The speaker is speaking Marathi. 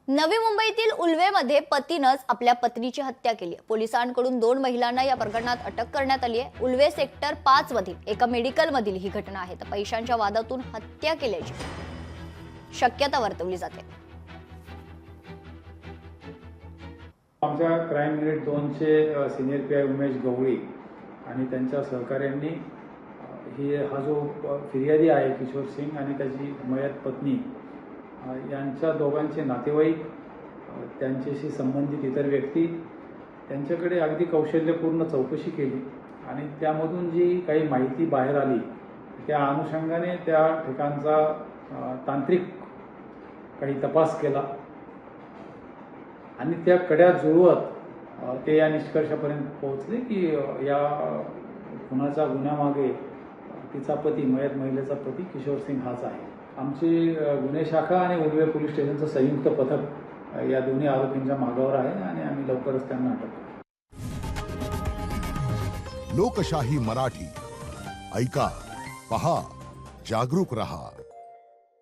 नवी मुंबईतील उल्वेमध्ये पतीनंच आपल्या पत्नीची हत्या केली. पोलिसांकडून 2 महिलांना या प्रकरणात अटक करण्यात आली आहे. उल्वे सेक्टर 5 मधील एका मेडिकल मधील ही घटना आहे. तर पैशांच्या वादातून हत्या केल्याची शक्यता वर्तवली जाते. आमच्या क्राईम युनिट 2चे सिनियर पीआय उमेश गवळी आणि त्यांच्या सहकाऱ्यांनी हा जो फिर्यादी आहे किशोर सिंग आणि त्याची मयत पत्नी यांच्या दोघांचे नातेवाईक, त्यांच्याशी संबंधित इतर व्यक्ती त्यांच्याकडे अगदी कौशल्यपूर्ण चौकशी केली आणि त्यामधून जी काही माहिती बाहेर आली त्या अनुषंगाने त्या ठिकाणचा तांत्रिक काही तपास केला आणि त्या कड्या जुळवत ते या निष्कर्षापर्यंत पोहोचले की या खुनाच्या गुन्ह्यामागे तिचा पती, मयत महिलेचा पती किशोर सिंग हाच आहे. आमची गुन्हे शाखा आणि उल्वे पोलीस स्टेशनचं संयुक्त पथक या दोन्ही आरोपींच्या मागावर आहे आणि आम्ही लवकरच त्यांना अटक करू. लोकशाही मराठी ऐका, पहा, जागरूक रहा.